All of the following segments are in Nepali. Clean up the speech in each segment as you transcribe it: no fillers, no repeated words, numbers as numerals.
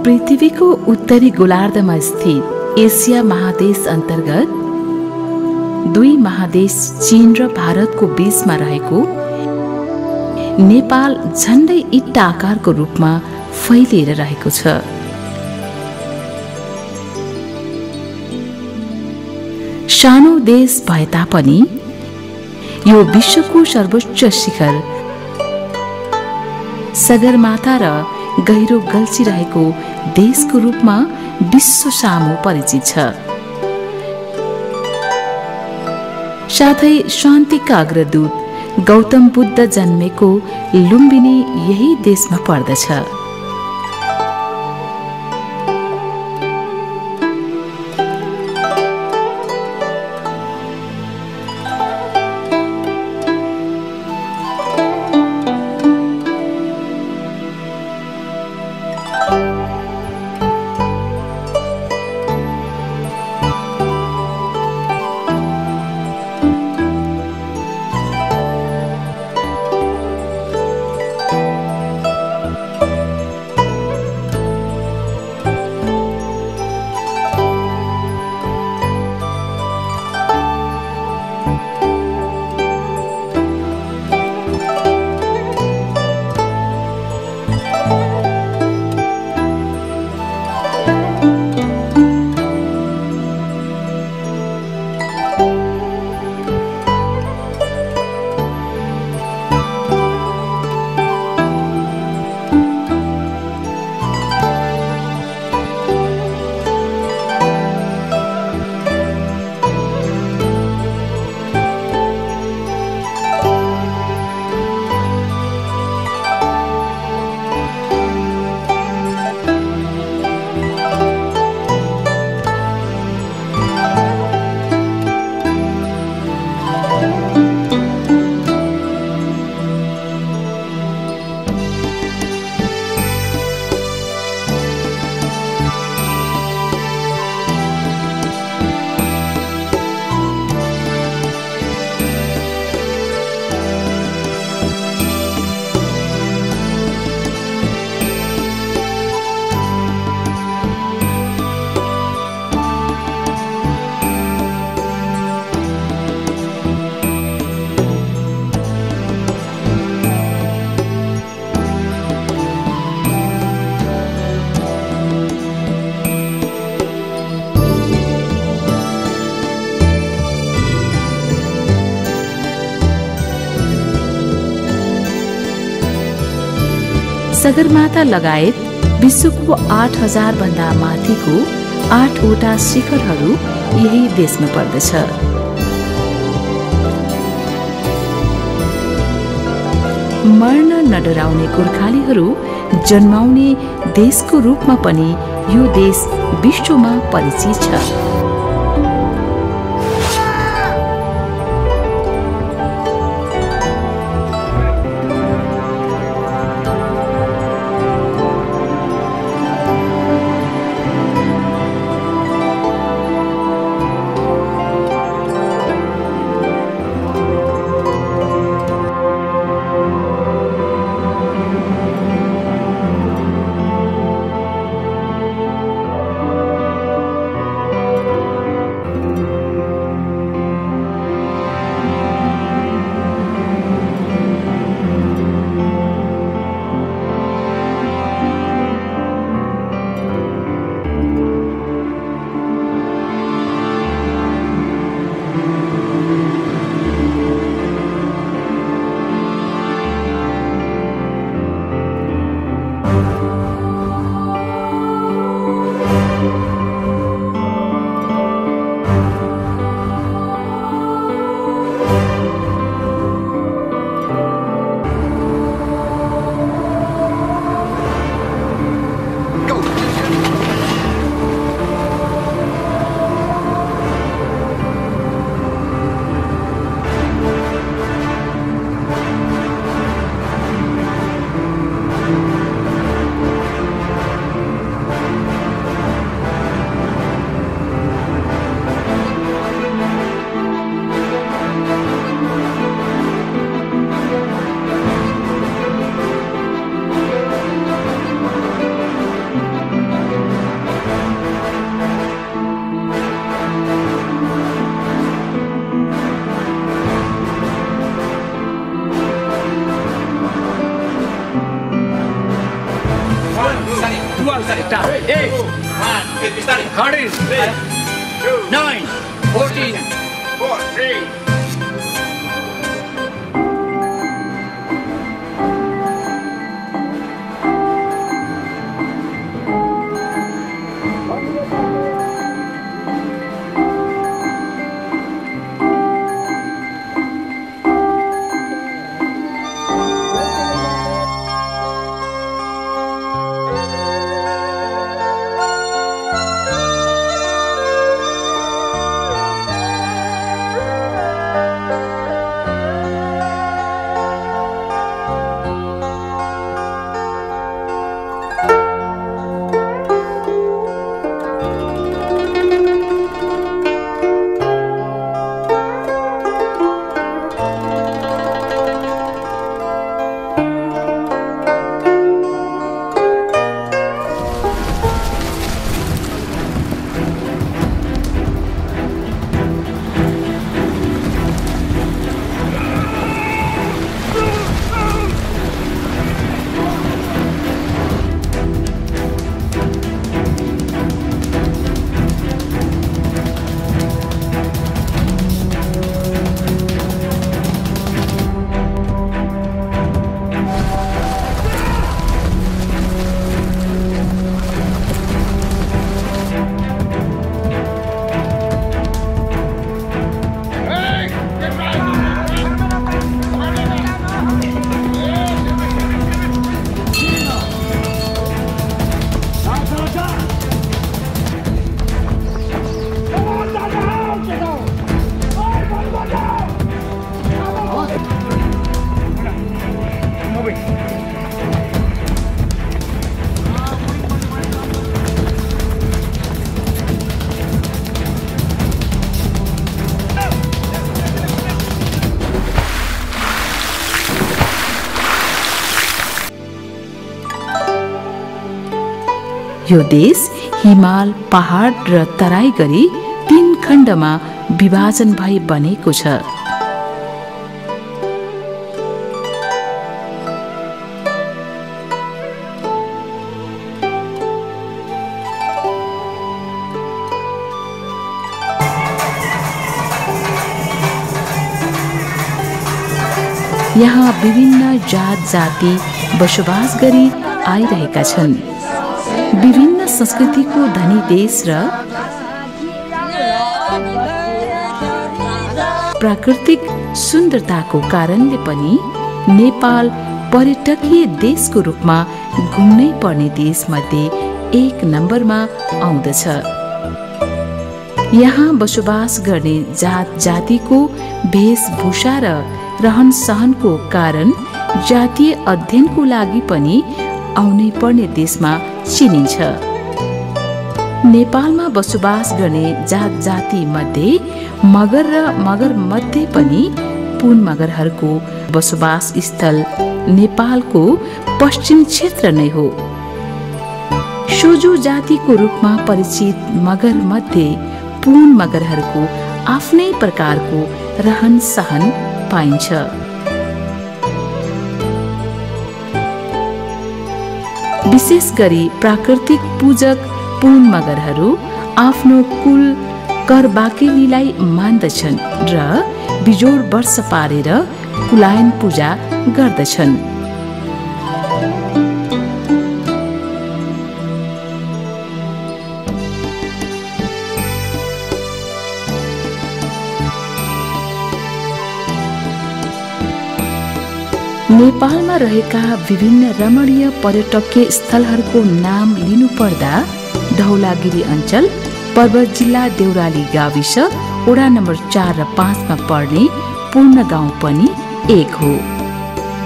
पृथ्वीको उत्तरी गोलार्धमा स्थित एसिया महादेश अन्तर्गत दुई महादेश चीन र भारतको बीचमा रहेको नेपाल झण्डै इट्टा आकारको रूपमा फैलिएर रहेको छ। सानो देश भए तापनि यो विश्वको सर्वोच्च शिखर सगरमाथा र गहिरो गल्छी रहेको देशको रूपमा विश्व सामु परिचित छ। साथै शान्तिका अग्रदूत गौतम बुद्ध जन्मेको लुम्बिनी यही देशमा पर्दछ। सगरमाथा लगायत विश्वको 8000 भन्दा माथिको 8वटा शिखरहरू यही देशमा पर्दछ। मर्न नडराउने गोर्खालीहरू जन्माउने देशको रूपमा पनि यो देश विश्वमा परिचित छ। यो देश हिमाल, पहाड र तराई गरी 3 खण्डमा विभाजन भई बनेको छ। यहाँ विभिन्न जात जाति बसोबास गरी आइरहेका छन्। विभिन्न संस्कृतिको धनी देश र प्राकृतिक सुन्दरताको कारणले पनि नेपाल पर्यटकीय देशको रूपमा घुम्नै पर्ने देशमध्ये 1 नम्बरमा आउँदछ। यहाँ बसोबास गर्ने जात जातिको वेशभूषा र रहन सहनको कारण जातीय अध्ययनको लागि पनि आउनै पर्ने देशमा चिनिन्छ। नेपालमा बसोबास गर्ने जात जाति मध्ये मगर र मगर मध्ये पनि पुन मगरहरूको बसोबास स्थल नेपालको पश्चिम क्षेत्र नै हो। सोझो जातिको रूपमा परिचित मगर मध्ये पुन मगरहरूको आफ्नै प्रकारको रहन सहन पाइन्छ। विशेष गरी प्राकृतिक पूजक पुन मगरहरू आफ्नो कुल करबाकेलीलाई मान्दछन् र बिजोड वर्ष पारेर कुलायन पूजा गर्दछन्। नेपालमा रहेका विभिन्न रमणीय पर्यटकीय स्थलहरूको नाम लिनुपर्दा धौलागिरी अञ्चल, पर्वत जिल्ला देउराली गाविस, वडा नम्बर 4 र 5 मा पर्ने पूर्ण गाउँ पनि एक हो।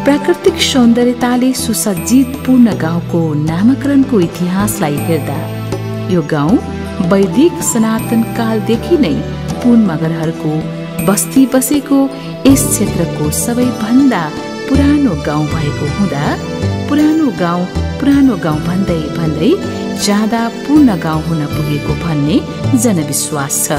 प्राकृतिक सौन्दर्यताले सुसज्जित पूर्ण गाउँको नामकरणको इतिहासलाई हेर्दा यो गाउँ वैदिक सनातन कालदेखि नै पुन मगरहरूको बस्ती बसेको यस क्षेत्रको सबैभन्दा पुरानो गाउँ भएको हुँदा पुरानो गाउँ भन्दै भन्दै जाँदा पूर्ण गाउँ हुन पुगेको भन्ने जनविश्वास छ।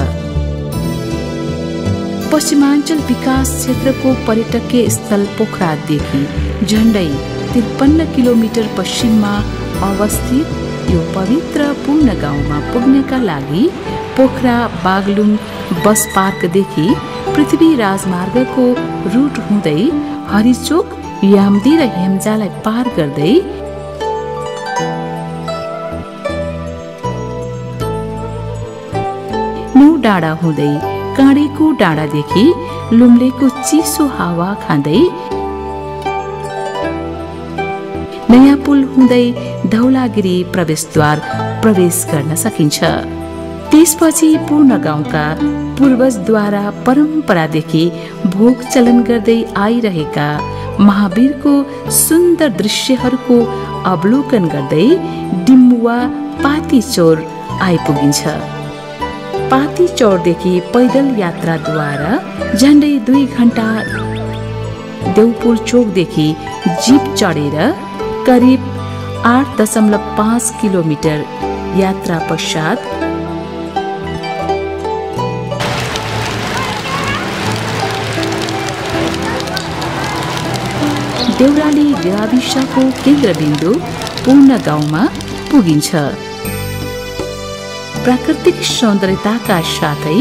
पश्चिमाञ्चल विकास क्षेत्रको पर्यटकीय स्थल पोखरादेखि झण्डै 53 किलोमिटर पश्चिममा अवस्थित यो पवित्र पूर्ण गाउँमा पुग्नका लागि पोखरा बागलुङ बस पार्कदेखि पृथ्वी राजमार्गको रुट हुँदै हरिचोक यामदी र हेम्जालाई पार गर्दै नौ डाँडा हुँदै काँडेको डाँडादेखि लुम्लेको चिसो हावा खाँदै नयाँ पुल हुँदै धौलागिरी प्रवेशद्वार प्रवेश गर्न सकिन्छ। त्यसपछि पूर्ण गाउँका पूर्वजद्वारा परम्परादेखि भोग चलन गर्दै आइरहेका महावीरको सुन्दर दृश्यहरूको अवलोकन गर्दै डिम्बुवा पातीचौर आइपुगिन्छ। पातीचौरदेखि पैदल यात्राद्वारा झन्डै 2 घण्टा देउपुर चोकदेखि जीप चढेर करिब 8.5 किलोमिटर यात्रा पश्चात देउराली गाविसको केन्द्रबिन्दु पूर्ण गाउँमा पुगिन्छ। प्राकृतिक सौन्दर्यताका साथै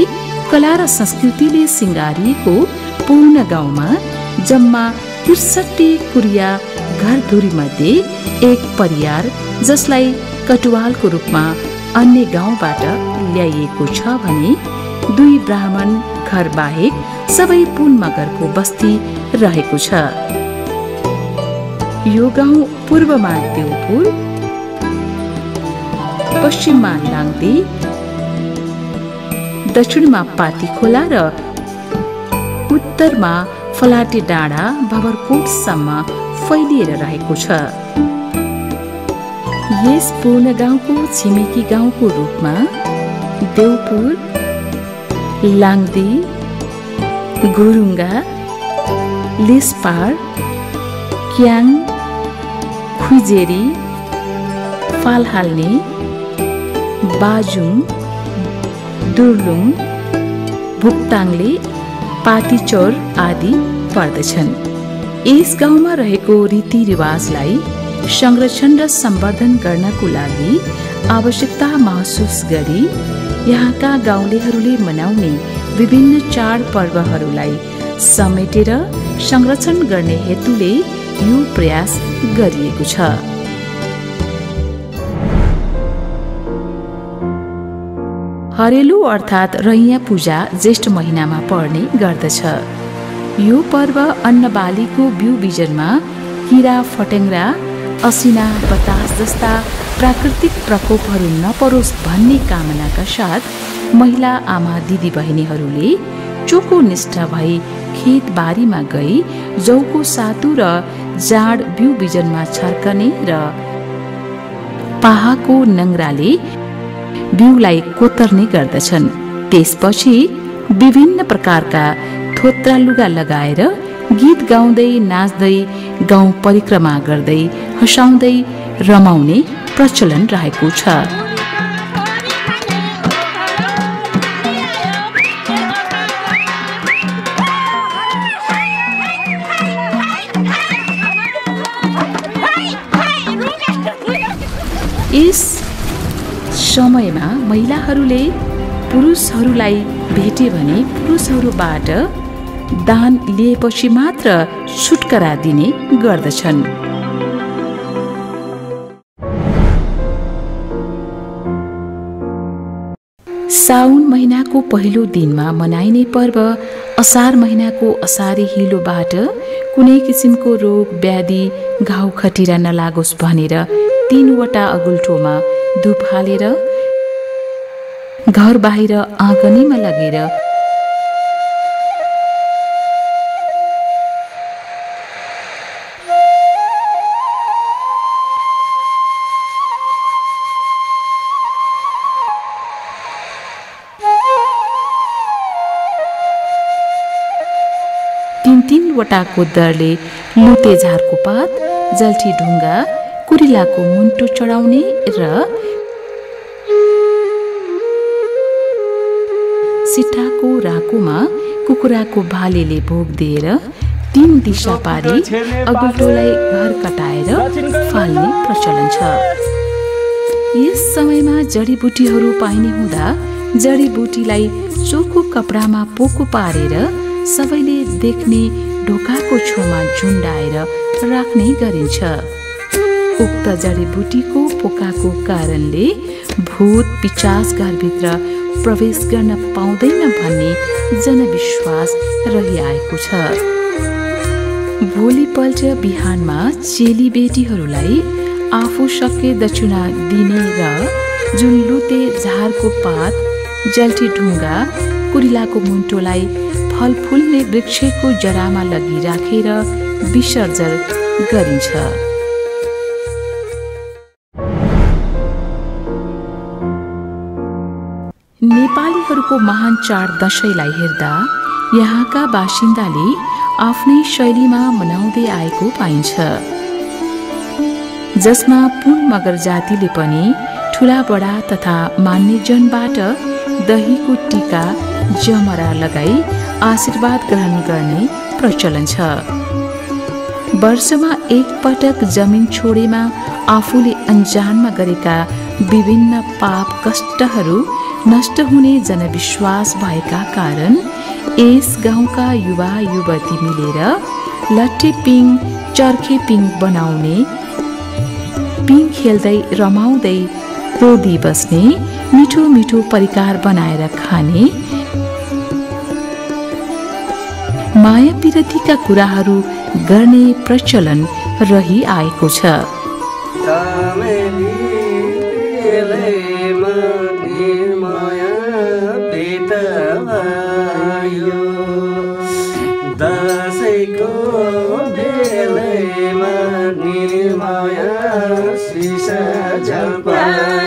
कला र संस्कृतिले सिंगारिएको पूर्ण गाउँमा जम्मा 63 कुरिया घरधुरी मध्ये एक परियार जसलाई कटुवालको रूपमा अन्य गाउँबाट ल्याइएको छ भने 2 ब्राह्मण घर बाहेक सबै पुन मगरको बस्ती रहेको छ। यो गाउँ पूर्वमा देउपुर, पश्चिममा लाङदी, दक्षिणमा पातीखोला र उत्तरमा फलाटे डाँडा भवरकोटसम्म फैलिएर रहेको छ। यस पूर्ण गाउँको छिमेकी गाउँको रूपमा देउपुर, लाङदी, गुरुङ्गा, लिसपार, क्याङ, खुइजेरी, फालहाल्ने, बाजुङ, दुर्लुङ, भुक्ताङले, पातीचौर आदि पर्दछन्। यस गाउँमा रहेको रीतिरिवाजलाई संरक्षण र सम्वर्धन गर्नको लागि आवश्यकता महसुस गरी यहाँका गाउँलेहरूले मनाउने विभिन्न चाडपर्वहरूलाई समेटेर संरक्षण गर्ने हेतुले यो प्रयास गरिएको छ। हरेलु अर्थात् रैया पूजा ज्येष्ठ महिनामा पर्ने गर्दछ। यो पर्व अन्नबालीको बिउ बिजनमा किरा फटेङ्ग्रा, असिना, बतास जस्ता प्राकृतिक प्रकोपहरू नपरोस् भन्ने कामनाका साथ महिला आमा दिदी बहिनीहरूले चोखो निष्ठा भई खेत बारीमा गई जौको सातु र जाड बिउ बिजनमा छर्कने र पाहाको नङ्ग्राले बिउलाई कोतर्ने गर्दछन्। त्यसपछि विभिन्न प्रकारका थोत्रा लुगा लगाएर गीत गाउँदै नाच्दै गाउँ परिक्रमा गर्दै हँसाउँदै रमाउने प्रचलन रहेको छ। यस समयमा महिलाहरूले पुरुषहरूलाई भेटे भने पुरुषहरूबाट दान लिएपछि मात्र छुटकारा दिने गर्दछन्। साउन महिनाको पहिलो दिनमा मनाइने पर्व असार महिनाको असारे हिलोबाट कुनै किसिमको रोग व्याधि घाउ खटिरा नलागोस् भनेर 3वटा अगुल्ठोमा धूप हालेर घर बाहिर आँगनीमा लगेर तीनवटाको दरले लुते झारको पात, जल्ठी ढुङ्गा, कुरिलाको मुन्टो चढाउने र सिठाको राकोमा कुखुराको भालेले भोग दिएर तीन दिशा पारी अगुल्टोलाई घर कटाएर फाल्ने प्रचलन छ। यस समयमा जडीबुटीहरू पाइने हुँदा जडीबुटीलाई चोखो कपडामा पोको पारेर सबैले देख्ने ढोकाको छेउमा झुन्डाएर राख्ने गरिन्छ। उक्त जडीबुटीको पोकाको कारणले भूत पिचाच घरभित्र प्रवेश गर्न पाउँदैन भन्ने जनविश्वास रहिआएको छ। भोलिपल्ट बिहानमा चेलीबेटीहरूलाई आफू सके दक्षिणा दिने र जुन लुते झारको पात, जल्टी ढुङ्गा, कुरिलाको मुन्टोलाई फलफुल्ने वृक्षको जरामा लगी राखेर विसर्जन गरिन्छ। नेपालीहरूको महान चाड दशैंलाई हेर्दा यहाँका बासिन्दाले आफ्नै शैलीमा मनाउँदै आएको पाइन्छ, जसमा पुन मगर जातिले पनि ठुला बडा तथा मान्यजनबाट दहीको टीका जमरा लगाई आशीर्वाद ग्रहण गर्ने प्रचलन छ। वर्षमा एक पटक जमिन छोडेमा आफूले अन्जानमा गरेका विभिन्न पाप कष्टहरू नष्ट हुने जनविश्वास भएका कारण यस गाउँका युवा युवती मिलेर लट्टे पिङ, चर्खे पिङ बनाउने, पिङ खेल्दै रमाउँदै रोदी बस्ने, मिठो मिठो परिकार बनाएर खाने, माया पिरतीका कुराहरू गर्ने प्रचलन रहिआएको छ। Bye.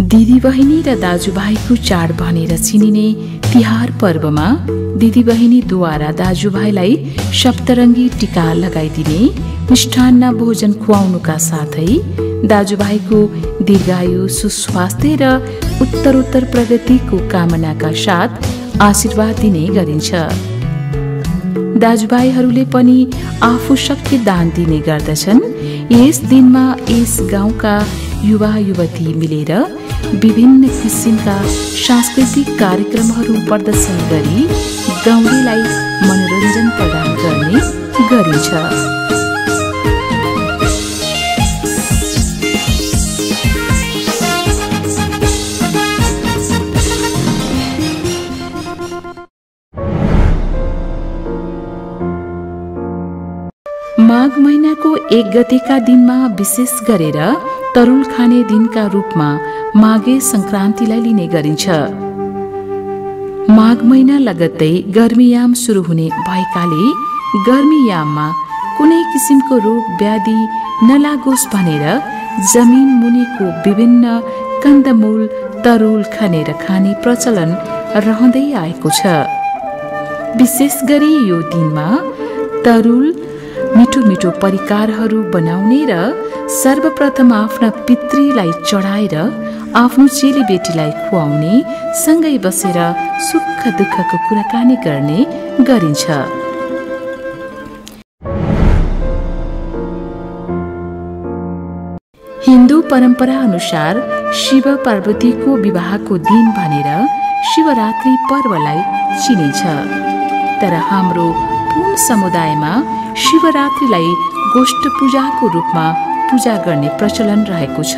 दिदी बहिनी र दाजुभाइको चाड भनेर चिनिने तिहार पर्वमा दिदी बहिनीद्वारा दाजुभाइलाई सप्तरङ्गी टीका लगाइदिने, मिष्ठान्न भोजन खुवाउनुका साथै दाजुभाइको दीर्घायु, सुस्वास्थ्य र उत्तरोत्तर प्रगतिको कामनाका साथ आशीर्वाद दिने गरिन्छ। दाजुभाइहरूले पनि आफू शक्ति दान दिने गर्दछन्। यस दिनमा यस गाउँका युवा युवती मिलेर विभिन्न किसिमका सांस्कृतिक कार्यक्रमहरू प्रदर्शन गरी गाउँलेलाई मनोरञ्जन प्रदान गर्ने गरिन्छ। माघ महिनाको 1 गतेका दिनमा विशेष गरेर तरुल खाने दिनका रूपमा माघे संक्रान्तिलाई लिने गरिन्छ। माघ महिना लगत्तै गर्मीयाम सुरु हुने भएकाले गर्मीयाममा कुनै किसिमको रोग व्याधि नलागोस् भनेर जमिन मुनिको विभिन्न कन्दमूल तरुल खनेर खाने प्रचलन रहँदै आएको छ। विशेष गरी यो दिनमा तरुल मिठो मिठो परिकारहरू बनाउने र सर्वप्रथम आफ्ना पितृलाई चढाएर आफ्नो चेलीबेटीलाई खुवाउने, सँगै बसेर सुख दुःखको कुराकानी गर्ने गरिन्छ। हिन्दू परम्परा अनुसार शिव पार्वतीको विवाहको दिन भनेर शिवरात्रि पर्वलाई चिनिन्छ। तर हाम्रो पूर्ण समुदायमा शिवरात्रिलाई गोष्ठ पूजाको रूपमा पूजा गर्ने प्रचलन रहेको छ।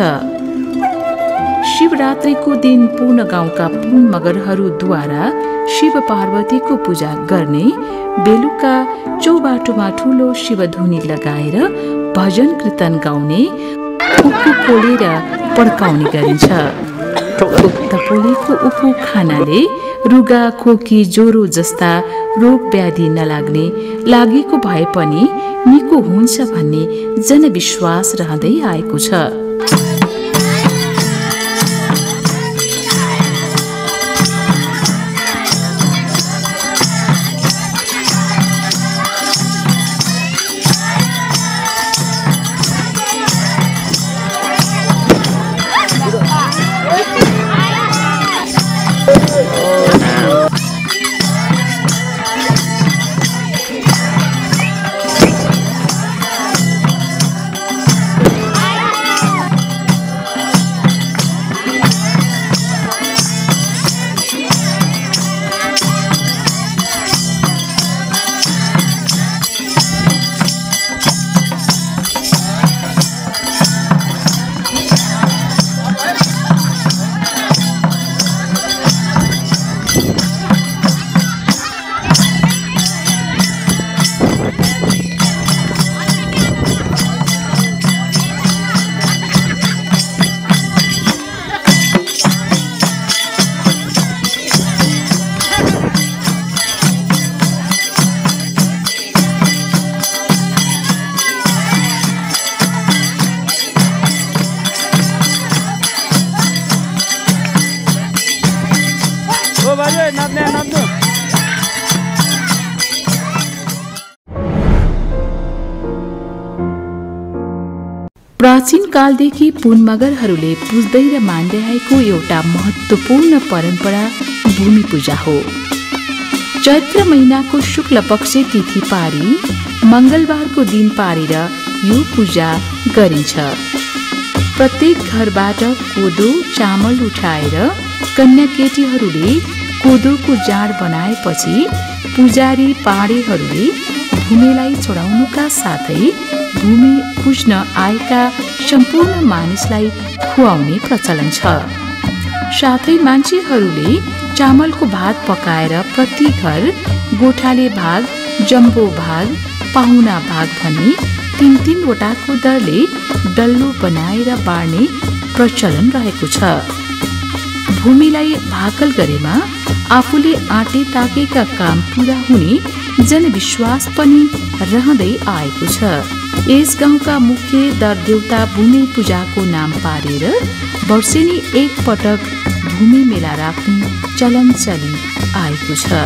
शिवरात्रिको दिन पूर्ण गाउँका पूर्ण मगरहरूद्वारा शिव पार्वतीको पूजा गर्ने, बेलुका चौबाटोमा ठूलो शिवधुनी लगाएर भजन कीर्तन गाउने, उखु पोलेर पड्काउने गरिन्छ। उक्त पोलेको उखु खानाले रुगा, खोकी, ज्वरो जस्ता रोग व्याधि नलाग्ने, लागेको भए पनि निको हुन्छ भन्ने जनविश्वास रहँदै आएको छ। प्राचीन कालदेखि पुन मगरहरूले पुज्दै र मान्दै आएको एउटा महत्त्वपूर्ण परम्परा भूमि पूजा हो। चैत्र महिनाको शुक्ल पक्ष तिथि पारी मंगलबारको दिन पारेर यो पूजा गरिन्छ। प्रत्येक घरबाट कोदो चामल उठाएर कन्या केटीहरूले कोदोको जाँड बनाएपछि पुजारी पाडेहरूले भूमिलाई चढाउनुका साथै भूमि पुज्न आएका सम्पूर्ण मानिसलाई खुवाउने प्रचलन छ। साथै मान्छेहरूले चामलको भात पकाएर प्रति घर गोठाले भाग, जम्बो भाग, पाहुना भाग भनी 3-3 वटाको दरले डल्लो बनाएर बाँड्ने प्रचलन रहेको छ। भूमिलाई भाकल गरेमा आफूले आँटे ताकेका काम पूरा हुने जनविश्वास पनि रहँदै आएको छ। यस गाउँका मुख्य दरदेवता भूमि पूजाको नाम पारेर वर्षेनी एक पटक भूमि मेला राख्ने चलन चली आएको छ।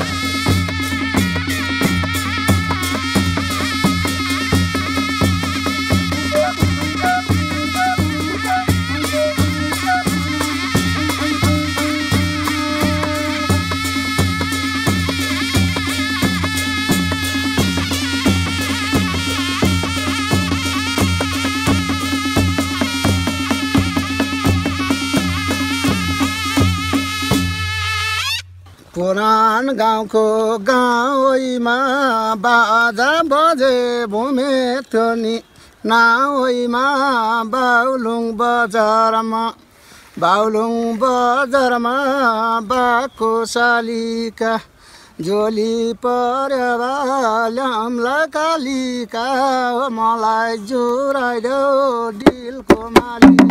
पुरान गाउँको गाउँमा बाजा बजे भूमि थोनी नाउँमा बाउलुङ बजारमा बाको शालिका झोली पर्या ल्याम्ला कालिका मलाई जुराइदेऊ दिलको मालिक।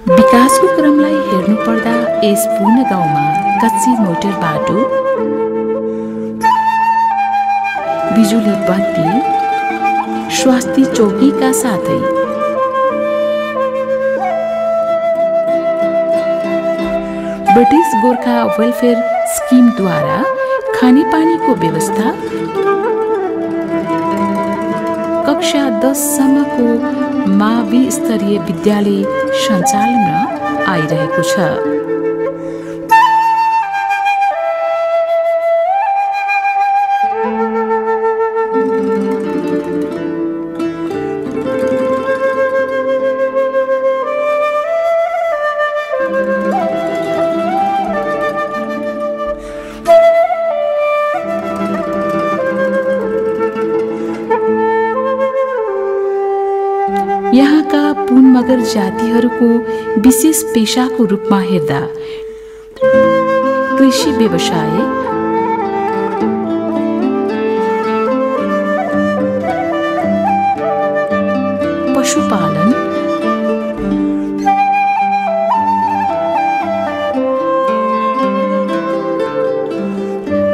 विकासको क्रमलाई हेर्नुपर्दा यस पूर्ण गाउँमा कच्ची मोटर बाटो, बिजुली बत्ती, स्वास्थ्य चौकीका साथै ब्रिटिश गोर्खा वेलफेयर स्किमद्वारा खानेपानीको व्यवस्था, कक्षा 10 सम्मको मावि स्तरीय विद्यालय सञ्चालनमा आइरहेको छ। यहाँका पुन मगर जातिहरूको विशेष पेशाको रूपमा हेर्दा कृषि व्यवसाय, पशुपालन,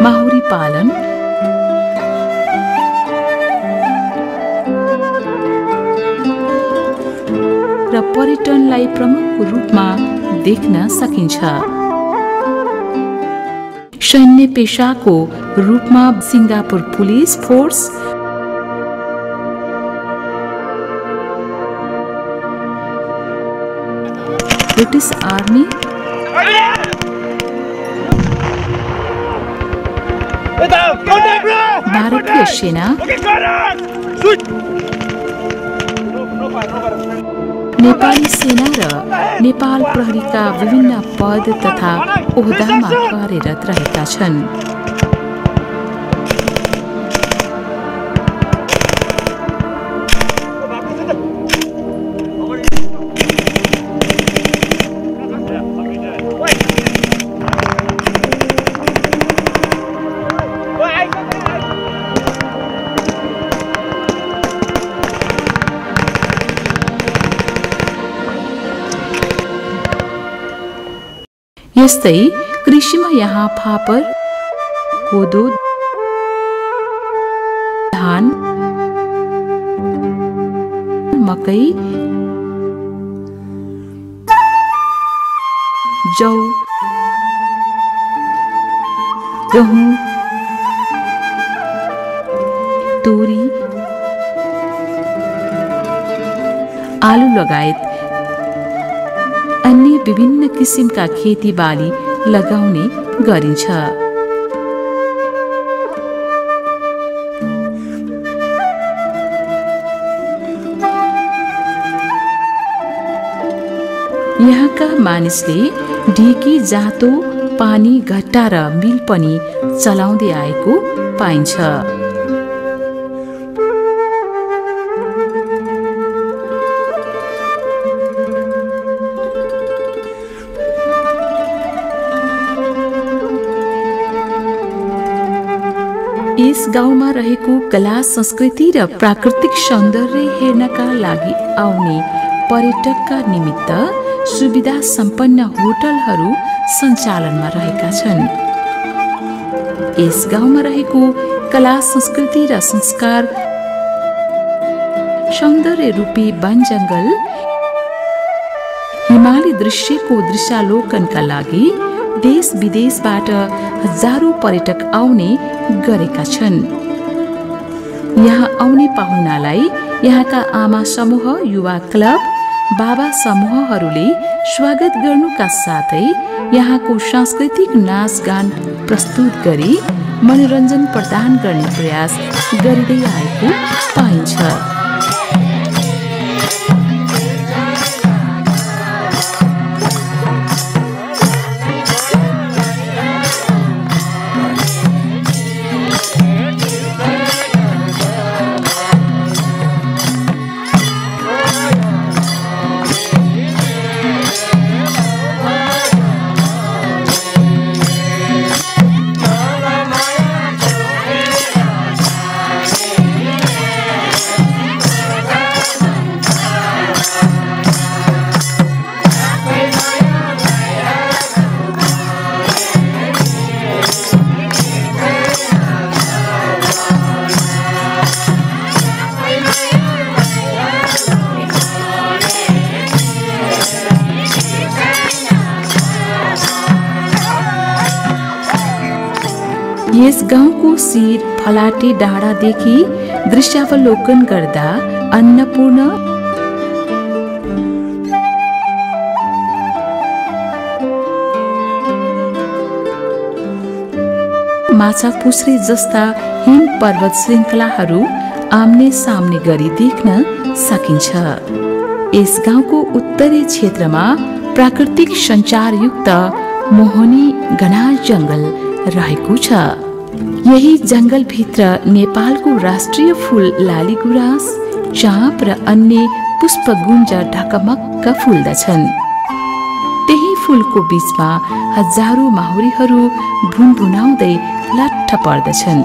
माहुरी पालन, र पर्यटनलाई प्रमुख रूपमा देख्न सकिन्छ। सैन्य पेशाको रूपमा Singapore police force, British army, भारतीय सेना, नेपाली सेना र नेपाल प्रहरीका विभिन्न पद तथा ओहदामा कार्यरत रहेका छन्। यस्तै कृषिमा यहाँ फापर, कोदो, धान, मकै, जौ, गहुँ, तोरी, आलु लगायत अन्य विभिन्न किसिमका खेतीबाली लगाउने गरिन्छ। यहाँका मानिसले ढिकी, जाँतो, पानी, घट्टा र मिल पनि चलाउँदै आएको पाइन्छ। यस गाउँमा रहेको कला, संस्कृति र प्राकृतिक सौन्दर्य हेर्नका लागि आउने पर्यटकका निमित्त सुविधा सम्पन्न होटलहरू सञ्चालनमा रहेका छन्। यस गाउँमा रहेको कला, संस्कृति र संस्कार, सौन्दर्य रूपी वन जंगल, हिमाली दृश्यको दृश्यालोकनका लागि देश विदेशबाट हजारौं पर्यटक आउने गरेका छन्। यहाँ आउने पाहुनालाई यहाँका आमा समूह, युवा क्लब, बाबा समूहहरूले स्वागत गर्नुका साथै यहाँको सांस्कृतिक नाचगान प्रस्तुत गरी मनोरञ्जन प्रदान गर्ने प्रयास गरिँदै आएको पाइन्छ। यस गाउँको शिर फलाटे डाँडादेखि दृश्यावलोकन गर्दा अन्नपूर्ण, माछापुच्छ्रे जस्ता हिम पर्वत श्रृङ्खलाहरू आम्ने सामने गरी देख्न सकिन्छ। यस गाउँको उत्तरी क्षेत्रमा प्राकृतिक सञ्चारयुक्त मोहनी घना जंगल रहेको छ। यही जंगलभित्र नेपालको राष्ट्रिय फूल लालीगुराँस, चाँप र अन्य पुष्पगुञ्ज ढकमक्क फुल्दछन्। त्यही फूलको बीचमा हजारौं माहुरीहरू भुनभुनाउँदै लट्ठ पर्दछन्।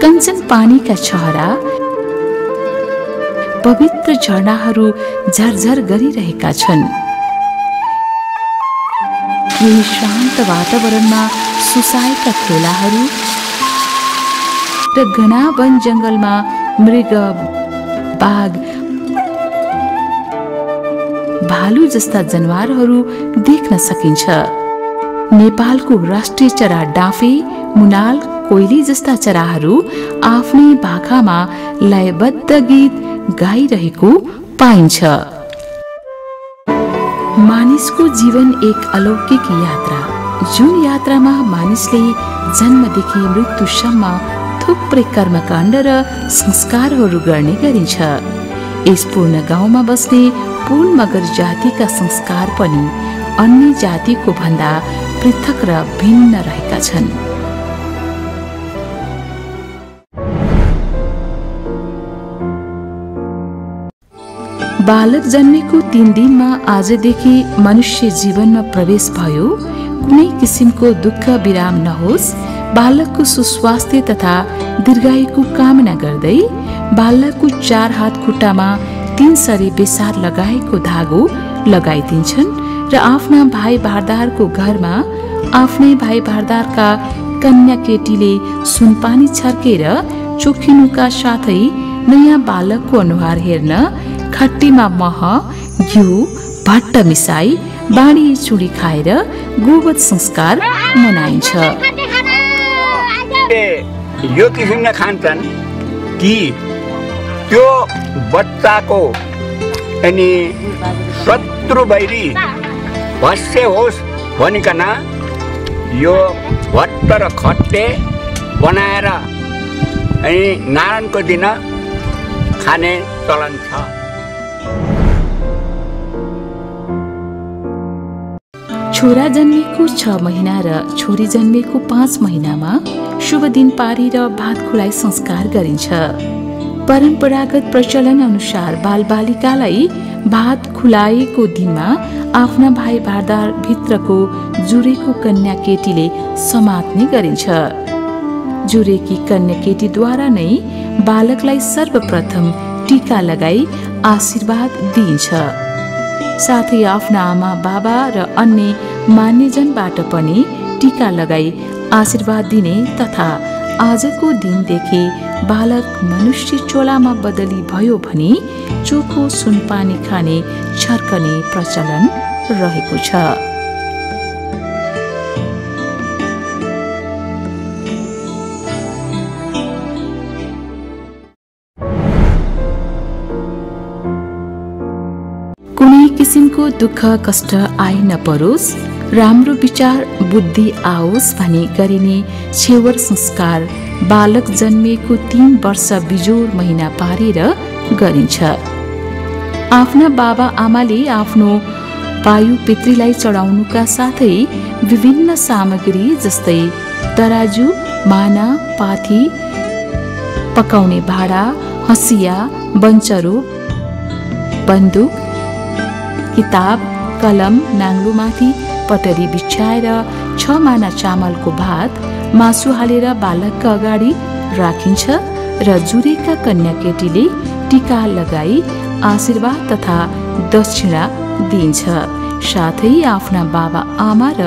कञ्चन पानीका छहरा, पवित्र झरनाहरू झरझर गरिरहेका छन्। यही शान्त वातावरणमा सुसाएका खोलाहरू र घना वन जंगलमा मृग, बाघ, भालु जस्ता जनावरहरू देख्न सकिन्छ। नेपालको राष्ट्रिय चरा डाँफे, मुनाल, कोइली जस्ता चराहरू आफ्नै भाकामा लयबद्ध गीत गाइरहेको पाइन्छ। मानिसको जीवन एक अलौकिक यात्रा, जुन यात्रामा मानिसले जन्मदेखि मृत्युसम्म थुप्रै कर्मकाण्ड र संस्कारहरू गर्ने गरिन्छ। यस पूर्ण गाउँमा बस्ने पुल मगर जातिका संस्कार पनि अन्य जातिको भन्दा पृथक र भिन्न रहेका छन्। बालक जन्मेको 3 दिनमा आजदेखि मनुष्य जीवनमा प्रवेश भयो। कुनै किसिमको दुःख विराम नहोस्, बालकको सुस्वास्थ्य तथा दीर्घायुको कामना गर्दै बालकको 4 हात खुट्टामा 3 सरी बेसार लगाएको धागो लगाइदिन्छन् र आफ्ना भाइ भारदारको घरमा आफ्नै भाइ भारदारका कन्या केटीले सुनपानी छर्केर चोखिनुका साथै नयाँ बालकको अनुहार हेर्न खट्टीमा मह, घिउ, भट्ट मिसाई बाँडी चुडी खाएर गोवध संस्कार मनाइन्छ। यो किसिमले खान्छन् कि त्यो बच्चाको अनि शत्रु बैरी भस्य होस् भनिकन यो भट्ट र खट्टे बनाएर अनि नारायणको दिन खाने चलन छ। छोरा जन्मेको 6 महिना र छोरी जन्मेको 5 महिनामा शुभ दिन पारेर भात खुवाई संस्कार गरिन्छ। परम्परागत प्रचलन अनुसार बालबालिकालाई भात खुलाएको दिनमा आफ्ना भाइ भारदार भित्रको जुरेको कन्या केटीले समात्ने गरिन्छ। जुरेकी कन्या केटीद्वारा नै बालकलाई सर्वप्रथम टीका लगाई आशीर्वाद दिइन्छ। साथै आफ्ना आमा बाबा र अन्य मान्यजनबाट पनि टीका लगाई आशीर्वाद दिने तथा आजको दिनदेखि बालक मनुष्य चोलामा बदली भयो भने चोखो सुनपानी खाने छर्कने प्रचलन रहेको छ। कुनै किसिमको दुःख कष्ट आइ नपरोस्, राम्रो विचार बुद्धि आओस् भनी गरिने छेवर संस्कार बालक जन्मेको 3 वर्ष बिजोर महिना पारेर गरिन्छ। आफ्ना बाबा आमाले आफ्नो वायु पितृलाई चढाउनुका साथै विभिन्न सामग्री जस्तै तराजु, माना, पाथी, पकाउने भाँडा, हँसिया, बन्चरो, बन्दुक, किताब, कलम, नाङ्लोमाथि पटरी बिछाएर 6 माना चामलको भात, मासु हालेर बालकका अगाडि राखिन्छ र जुरेका कन्या केटीले टीका लगाई आशीर्वाद तथा दक्षिणा दिइन्छ। साथै आफ्ना बाबा आमा र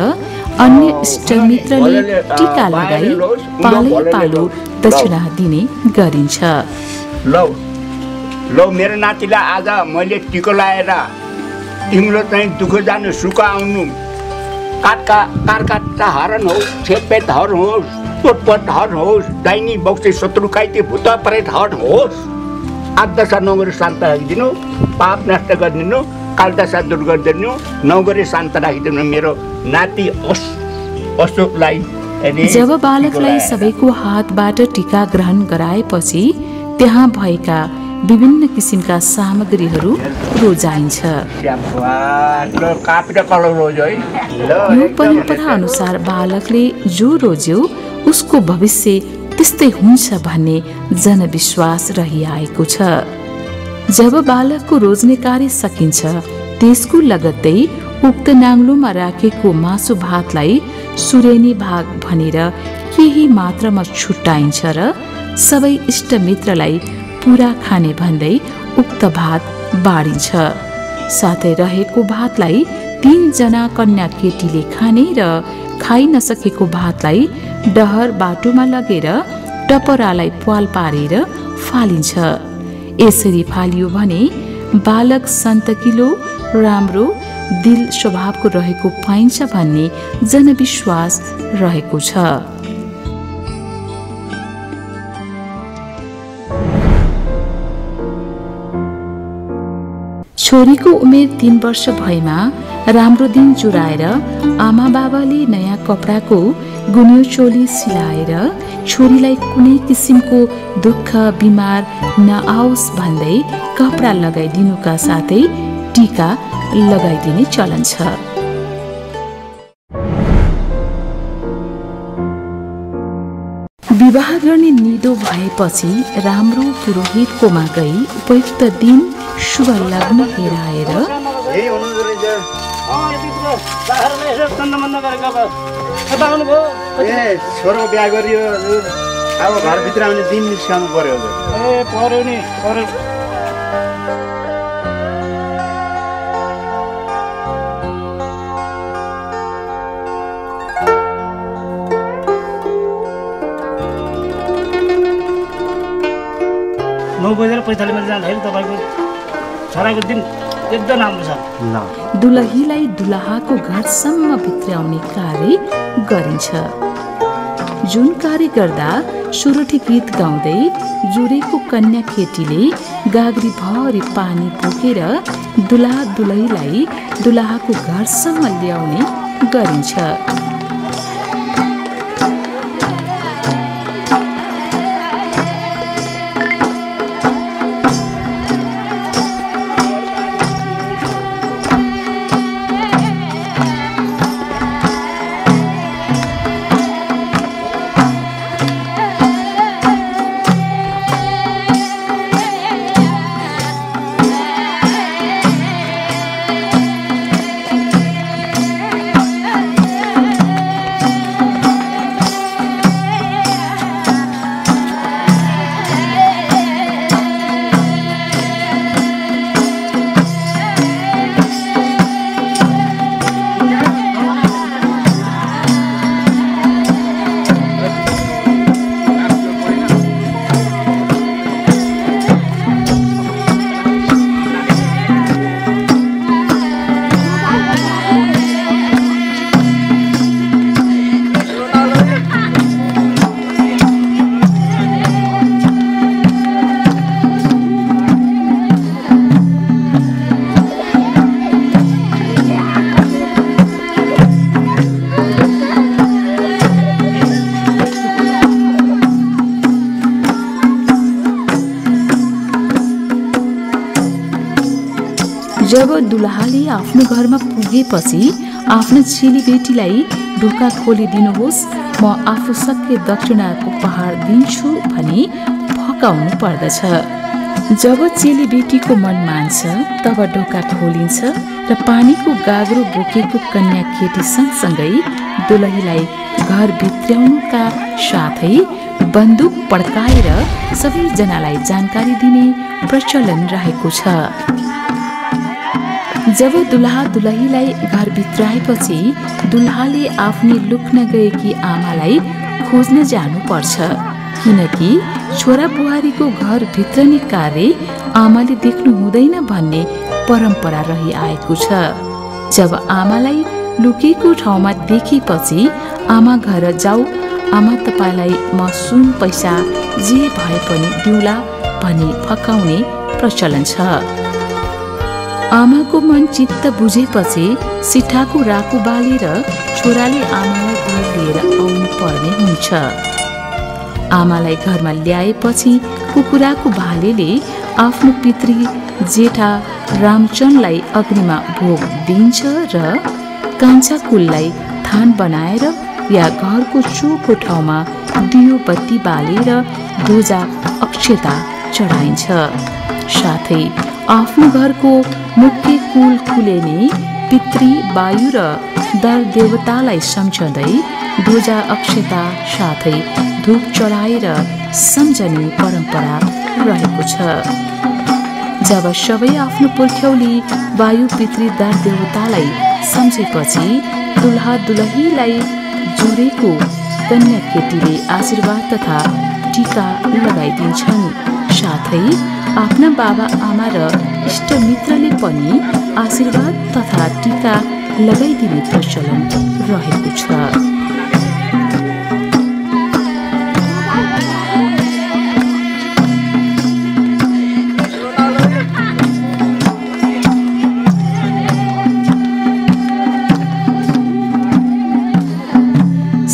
अन्य इष्टमित्रले टीका लगाई पालै पालो दक्षिणा दिने गरिन्छ। लौ मेरो नातिलाई आज मैले टिको लाएर तिम्रो चाहिँ दुःख जानु सुख आउनु, काटका हरण होस्, छेपेट हरण होस्, चोटपट हरण होस्, दैनी बक्से शत्रु काइते भूत प्रेत हरण होस्, आदशा नगरी शान्त राखिदिनु, पाप नष्ट गरिदिनु, कालदशा दूर गरिदिनु, नगरी शान्त राखिदिनु मेरो नाति अशोकलाई। जब बालकलाई सबैको हातबाट टीका ग्रहण गराएपछि त्यहाँ भएका विभिन्न किसिमका सामग्रीहरू रोजाइन्छ। यो परम्परा अनुसार बालकले जो रोज्यो उसको भविष्य त्यस्तै हुन्छ भन्ने जनविश्वास रहिआएको छ। जब बालकको रोज्ने कार्य सकिन्छ त्यसको लगत्तै उक्त नाङ्लोमा राखेको मासु भातलाई सुरेनी भाग भनेर केही मात्रामा छुट्याइन्छ र सबै इष्टमित्रलाई पूरा खाने भन्दै उक्त भात बाँडिन्छ। साथै रहेको भातलाई 3 जना कन्या केटीले खाने र खाइ नसकेको भातलाई डहर बाटोमा लगेर टपरालाई प्वाल पारेर फालिन्छ। यसरी फालियो भने बालक सन्तकिलो, राम्रो, दिल स्वभावको रहेको पाइन्छ भन्ने जनविश्वास रहेको छ। छोरीको उमेर 3 वर्ष भएमा राम्रो दिन जुराएर आमा बाबाले नयाँ कपडाको गुनियो चोली सिलाएर छोरीलाई कुनै किसिमको दुःख बिमार नआओस् भन्दै कपडा लगाइदिनुका साथै टीका लगाइदिने चलन छ। विवाह गर्ने निदो भएपछि राम्रो पुरोहितकोमा गई उपयुक्त दिन शुभ लग्न हेराएर छोरो बिहा गरियो अब घरभित्र आउने दिन निस्काउनु पर्यो। पर्यो नि पर्यो। नौ बजेर 45 मिनट जाँदाखेरि तपाईँको छोराको दिन एकदम राम्रो छ। दुलहीलाई दुलहाको घरसम्म भित्र्याउने कार्य गरिन्छ। जुन कार्य गर्दा सुरुठी गीत गाउँदै जुरेको कन्या केटीले गाग्री भरि पानी बोकेर दुलहा दुलहीलाई दुलहाको घरसम्म ल्याउने गरिन्छ। जब दुलहाले आफ्नो घरमा पुगेपछि आफ्नो चेलीबेटीलाई ढोका खोलिदिनुहोस्, म आफू सके दक्षिणाको उपहार दिन्छु भनी फकाउनु पर्दछ। जब चेलीबेटीको मन मान्छ तब ढोका खोलिन्छ र पानीको गाग्रो बोकेको कन्या केटी सँगसँगै दुलहीलाई घर भित्र्याउनुका साथै बन्दुक पड्काएर सबैजनालाई जानकारी दिने प्रचलन रहेको छ। जब दुलहा दुलहीलाई घर भित्राएपछि दुलहाले आफ्नी लुक्न गएकी आमालाई खोज्न जानुपर्छ, किनकि छोरा बुहारीको घर भित्रने कार्य आमाले देख्नु हुँदैन भन्ने परम्परा रहिआएको छ। जब आमालाई लुकेको ठाउँमा देखेपछि आमा घर जाऊ, आमा तपाईलाई म सुन पैसा जे भए पनि दिउला भनी फकाउने प्रचलन छ। आमाको मन चित्त बुझेपछि सिठाको राको बालेर छोराले आमालाई घर लिएर आउनु पर्ने हुन्छ। आमालाई घरमा ल्याएपछि कुकुराको भालेले आफ्नो पितृ जेठा रामचन्दलाई अग्निमा भोग दिन्छ र कान्छा कुललाई थान बनाएर या घरको चोखो ठाउँमा दियो बत्ती बालेर ध्वजा अक्षता चढाइन्छ। साथै आफ्नो घरको मुख्य कुल कुलेनी पितृ वायु र दर देवतालाई सम्झँदै ध्वजा अक्षता साथै धूप चढाएर सम्झने परम्परा रहेको छ। जब सबै आफ्नो पुर्ख्यौली वायु पितृ दर देवतालाई सम्झेपछि दुलहा दुलहीलाई जुरेको कन्या केटीले आशीर्वाद तथा टीका लगाइदिन्छन्। साथै आफ्ना बाबा आमा र इष्टमित्रले पनि आशीर्वाद तथा टीका लगाइदिने प्रचलन रहेको छ।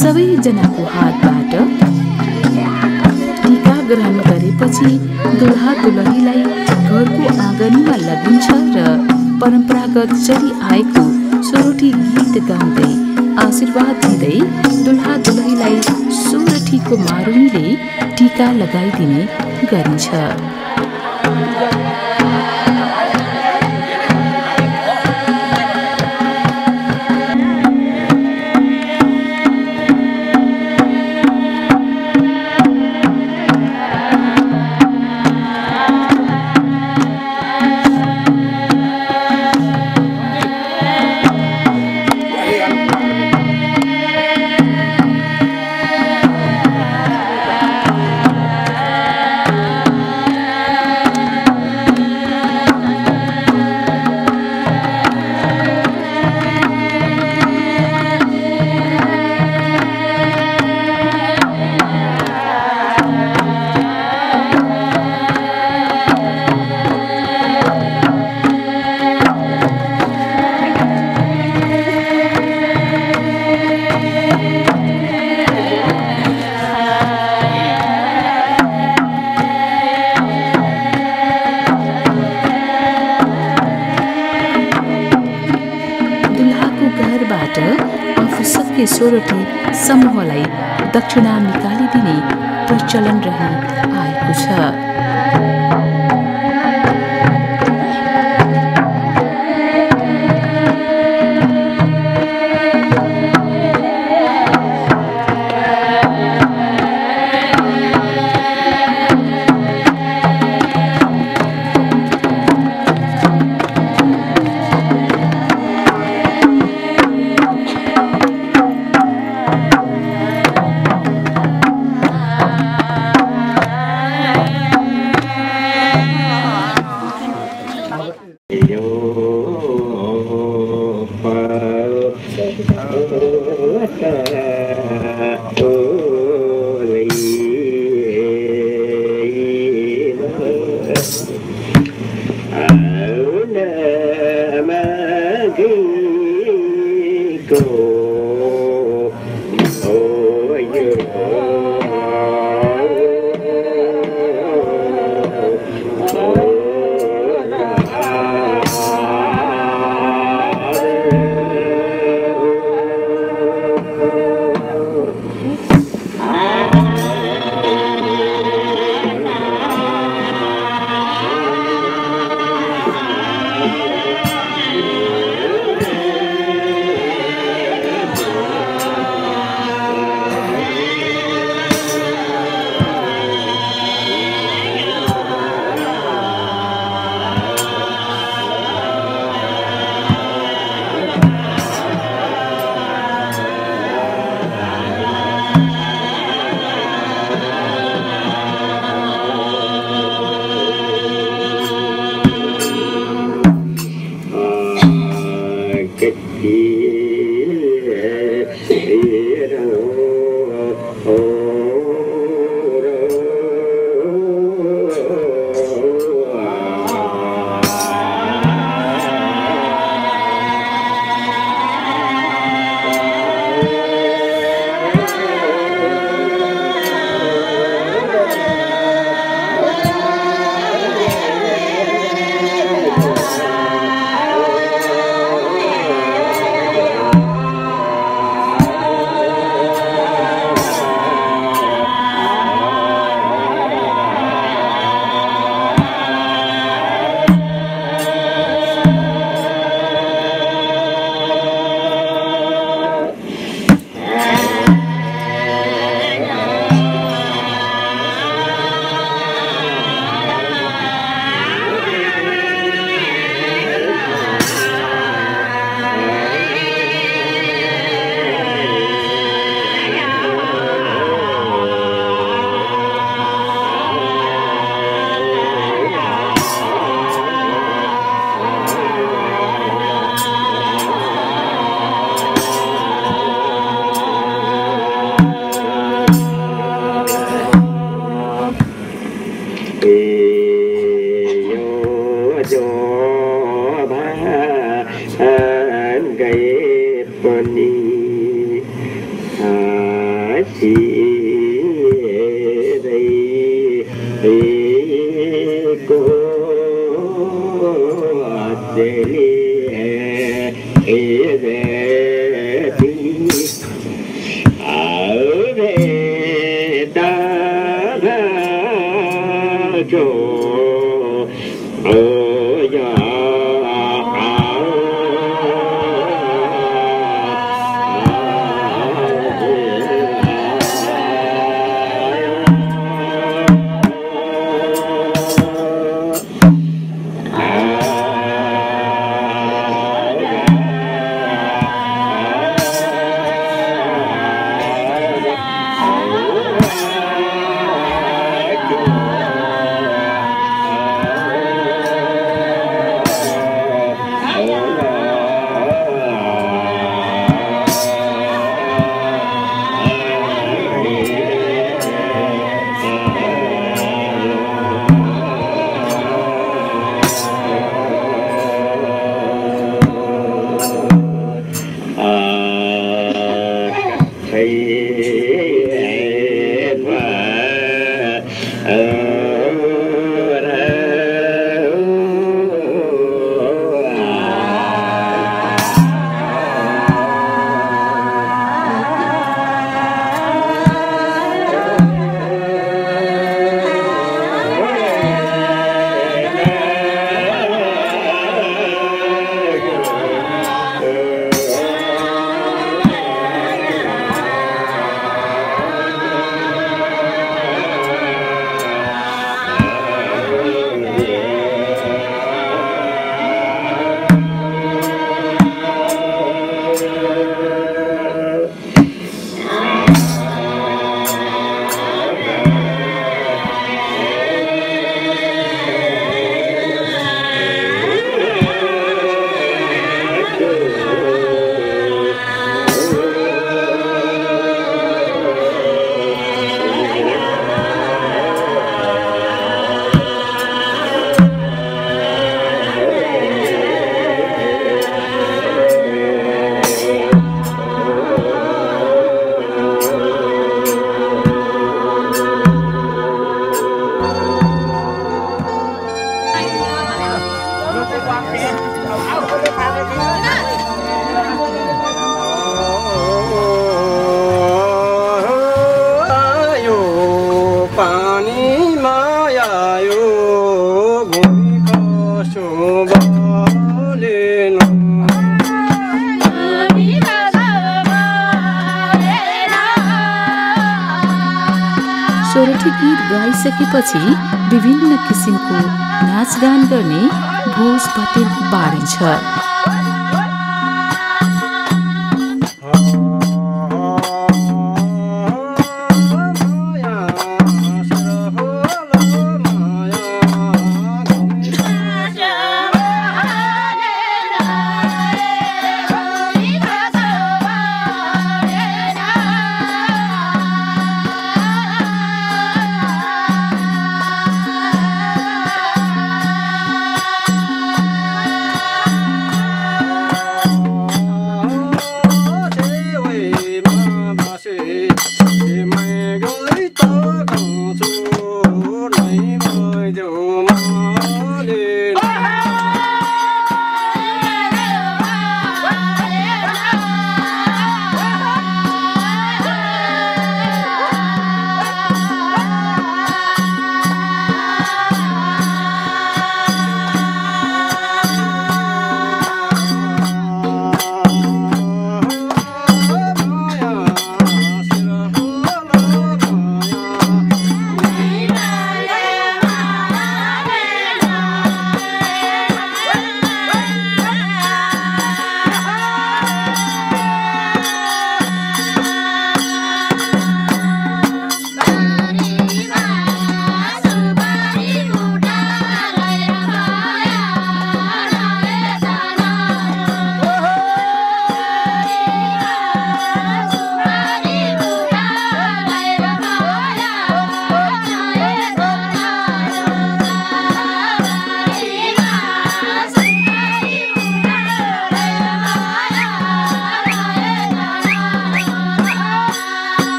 सबै हातबाट टीका ग्रहण गरेपछि दुल्हा दुलहीलाई घरको आँगनमा लगिन्छ र परम्परागत चली आएको सोरठी गीत गाउँदै आशीर्वाद दिँदै दुल्हा दुलहीलाई सोरठीको मारुनीले टीका लगाइदिने गरिन्छ। सोरठी समूहलाई दक्षिणा निकालिदिने प्रचलन रही आएको छ। गए पनि सोरठी गीत गाइसकेपछि विभिन्न किसिमको नाचगान गर्ने भोज पतेल बाँडिन्छ।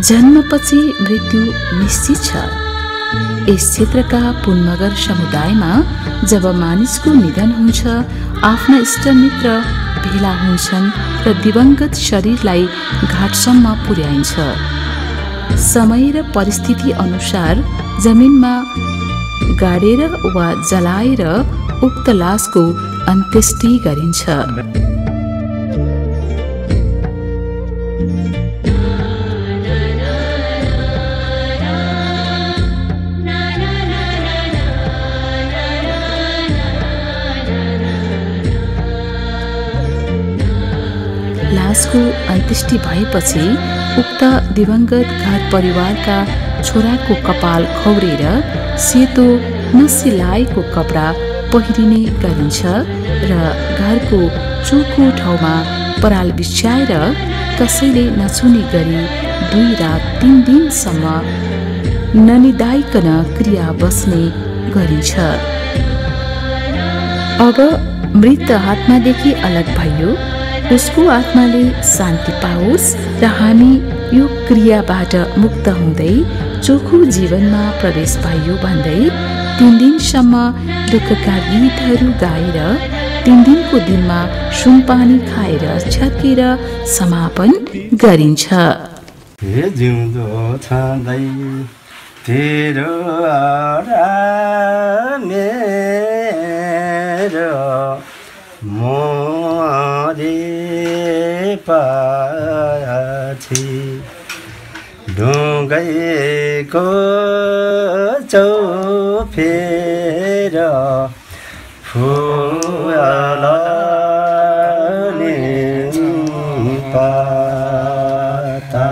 जन्मपछि मृत्यु निश्चित छ। यस क्षेत्रका पुनमगर समुदायमा जब मानिसको निधन हुन्छ, आफ्ना इष्टमित्र भेला हुन्छन् र दिवंगत शरीरलाई घाटसम्म पुर्याइन्छ। समय र परिस्थिति अनुसार जमिनमा गाडेर वा जलाएर उक्त लासको अन्त्येष्टि गरिन्छ। लासको अन्त्येष्टि भएपछि उक्त दिवंगत घर परिवारका छोराको कपाल खौरेर सेतो नसिलाएको कपडा पहिरिने गरिन्छ र घरको चौको ठाउँमा पराल बिछ्याएर कसैले नछुने गरी 2 रात 3 दिनसम्म ननिदाइकन क्रिया बस्ने गरिन्छ। अब मृत आत्मादेखि अलग भयो, उसको आत्माले शान्ति पाओस् र हामी यो क्रियाबाट मुक्त हुँदै चोखो जीवनमा प्रवेश पाइयो भन्दै 3 दिनसम्म दुःखका गीतहरू गाएर 3 दिनको दिनमा सुनपानी खाएर छर्केर समापन गरिन्छ। हे जिउँदो छँदै तेरो मेरो मरेपछि ढुङ्गैको चौफेर फुलने पाता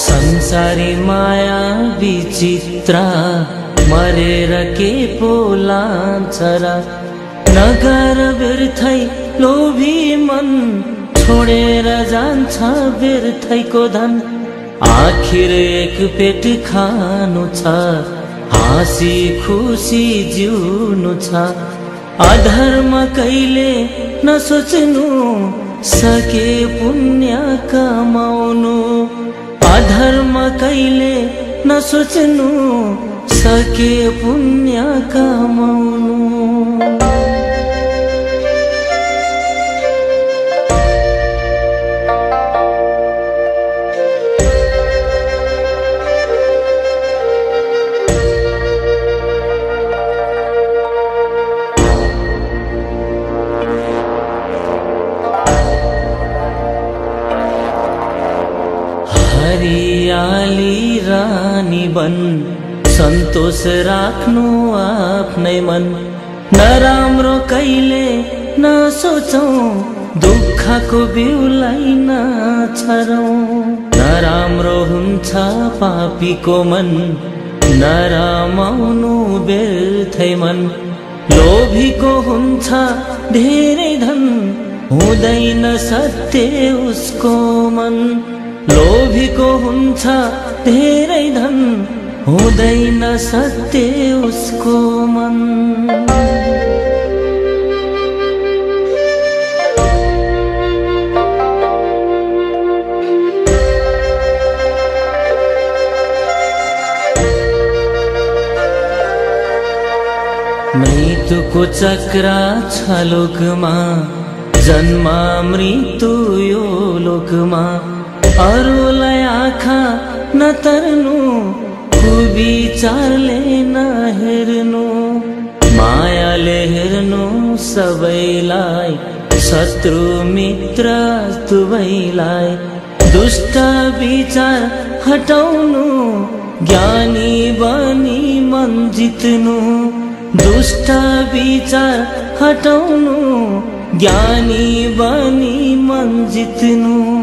संसारी माया विचित्र मरेर के पोलान्छ र नगर व्यर्थै लोभी मन छोडेर जान्छ व्यर्थैको धन आखिर एक पेट खानु छ हाँसी खुसी जिउनु छ अधर्म कहिले नसोच्नु सके पुण्य कमाउनु अधर्म कहिले नसोच्नु सके पुण्य कमाउनु हरियाली रानी बन सन्तोष राख्नु आफ्नै मन नराम्रो कहिले नसोचौं दुःखको बिउलाई नछरौं नराम्रो हुन्छ पापीको मन नरामाउनु व्यर्थै मन लोभीको हुन्छ धेरै धन हुँदैन सत्य उसको मन लोभीको हुन्छ धेरै धन हुँदैन सत्य उसको मन मृत्युको चक्र छ लोकमा जन्म मृत्यु यो लोकमा अरूलाई आँखा नतर्नु कुविचारले नहेर्नु मायाले हेर्नु सबैलाई शत्रु मित्र दुवैलाई दुष्ट विचार हटाउनु, ज्ञानी बनी मन जित्नु, दुष्ट विचार हटाउनु, ज्ञानी बनी मन जित्नु।